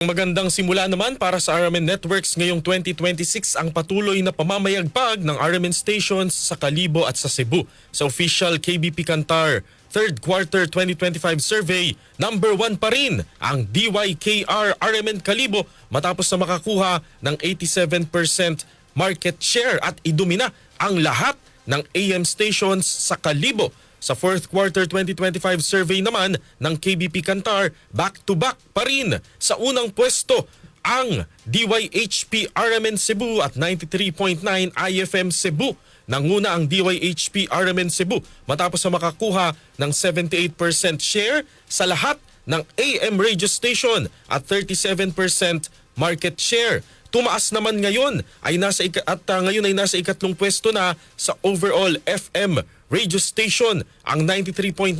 Magandang simula naman para sa RMN Networks ngayong 2026 ang patuloy na pamamayagpag ng RMN stations sa Kalibo at sa Cebu. Sa official KBP Kantar Third Quarter 2025 Survey, number 1 pa rin ang DYKR RMN Kalibo matapos na makakuha ng 87% market share at idumina ang lahat ng AM stations sa Kalibo. Sa fourth quarter 2025 survey naman ng KBP Kantar, back-to-back pa rin sa unang pwesto ang DYHP RMN Cebu at 93.9 IFM Cebu. Nanguna ang DYHP RMN Cebu matapos na makakuha ng 78% share sa lahat ng AM radio station at 37% market share. Tumaas naman ngayon ay nasa ikatlong pwesto na sa overall FM radio station ang 93.9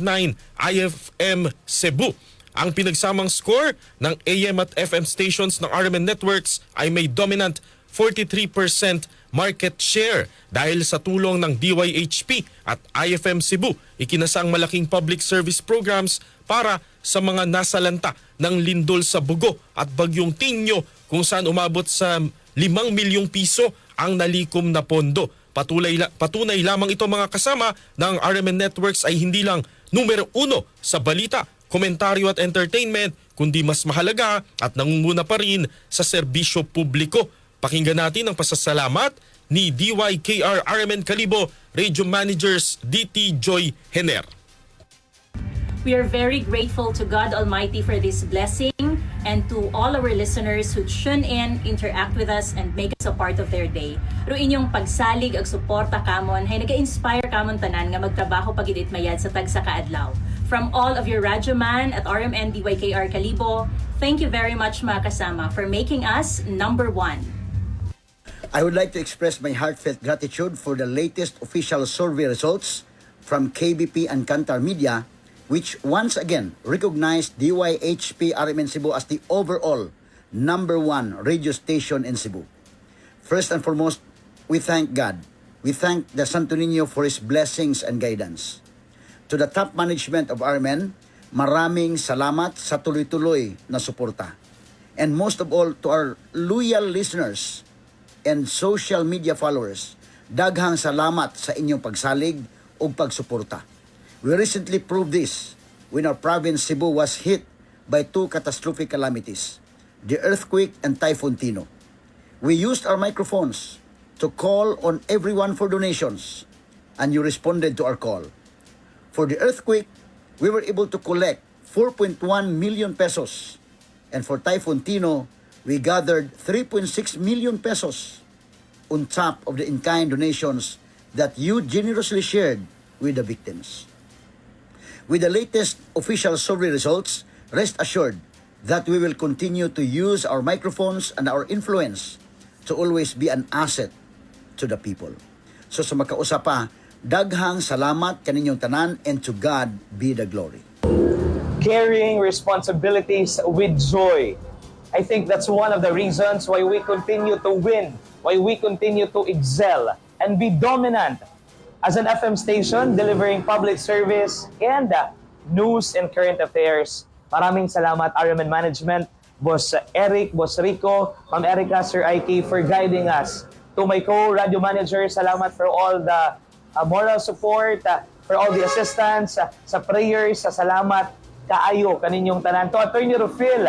IFM Cebu. Ang pinagsamang score ng AM at FM stations ng RMN Networks ay may dominant 43% market share. Dahil sa tulong ng DYHP at IFM Cebu, ikinasa ang malaking public service programs para sa mga nasalanta ng lindol sa Bugo at Bagyong Tinyo kung saan umabot sa 5 milyong piso ang nalikom na pondo. Patunay lamang ito mga kasama ng RMN Networks ay hindi lang numero 1 sa balita, komentaryo at entertainment, kundi mas mahalaga at nangunguna pa rin sa serbisyo publiko. Pakinggan natin ang pasasalamat ni DYKR RMN Kalibo Radio Managers DT Joy Hener. We are very grateful to God Almighty for this blessing and to all our listeners who tune in, interact with us, and make us a part of their day. Ro inyong pagsalig ag suporta kamon hay naga-inspire kamon tanan nga magtrabaho pagidit mayad sa tagsa kaadlaw. From all of your radyoman at RMN DYKR Kalibo, thank you very much mga kasama for making us number 1. I would like to express my heartfelt gratitude for the latest official survey results from KBP and Kantar Media, which once again recognized DYHP RMN Cebu as the overall number 1 radio station in Cebu. First and foremost, we thank God. We thank the Santo Niño for His blessings and guidance. To the top management of RMN, maraming salamat sa tuloy-tuloy na suporta. And most of all, to our loyal listeners and social media followers, daghang salamat sa inyong pagsalig o pagsuporta. We recently proved this when our province Cebu was hit by 2 catastrophic calamities, the earthquake and Typhoon Tino. We used our microphones to call on everyone for donations, and you responded to our call. For the earthquake, we were able to collect 4.1 million pesos, and for Typhoon Tino, we gathered 3.6 million pesos on top of the in-kind donations that you generously shared with the victims. With the latest official survey results, rest assured that we will continue to use our microphones and our influence to always be an asset to the people. So sa makausap pa, daghang salamat kaninyong tanan, and to God be the glory. Carrying responsibilities with joy. I think that's one of the reasons why we continue to win, why we continue to excel and be dominant as an FM station delivering public service and news and current affairs. Maraming salamat RMN Management, Boss Eric, Boss Rico, Ma'am Erica, Sir Ike for guiding us. To my co-radio manager, salamat for all the moral support, for all the assistance, sa prayers, sa salamat kaayo kaninyong tanan. To Attorney Rufil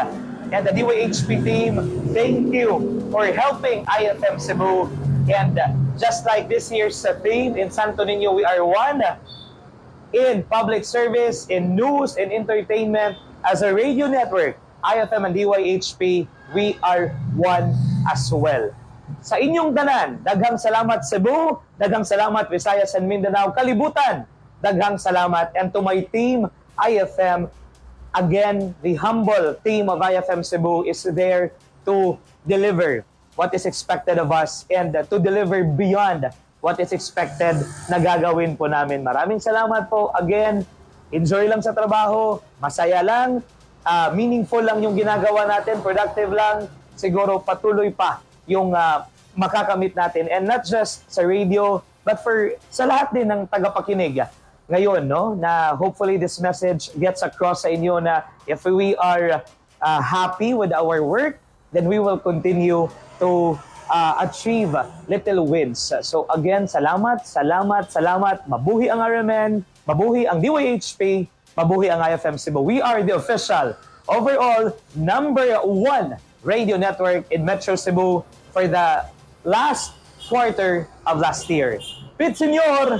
and the DYHP team, thank you for helping IFM Cebu. And just like this year's theme in Santo Niño, we are one in public service, in news, and entertainment. As a radio network, IFM and DYHP, we are one as well. Sa inyong tanan, daghang salamat Cebu, daghang salamat Visayas and Mindanao, Kalibutan, daghang salamat. And to my team, IFM, again, the humble team of IFM Cebu is there to deliver what is expected of us and to deliver beyond what is expected na gagawin po namin. Maraming salamat po. Again, enjoy lang sa trabaho, masaya lang, meaningful lang yung ginagawa natin, productive lang, siguro patuloy pa yung makakamit natin. And not just sa radio, but sa lahat din ng tagapakinig ngayon, no, na hopefully this message gets across sa inyo na if we are happy with our work, then we will continue to achieve little wins. So again, salamat. Mabuhi ang RMN, mabuhi ang DYHP, mabuhi ang IFM Cebu. We are the official, overall, #1 radio network in Metro Cebu for the last quarter of last year. Pit Senyor!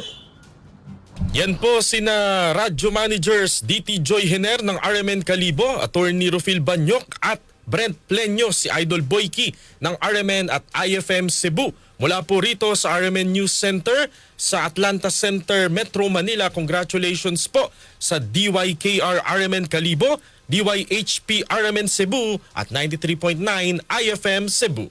Yan po sina Radyo Managers DT Joy Hener ng RMN Kalibo, Attorney Rufil Banyok at Brent Plenyo, si Idol Boyki ng RMN at IFM Cebu. Mula po rito sa RMN News Center sa Atlanta Center, Metro Manila. Congratulations po sa DYKR RMN Kalibo, DYHP RMN Cebu at 93.9 IFM Cebu.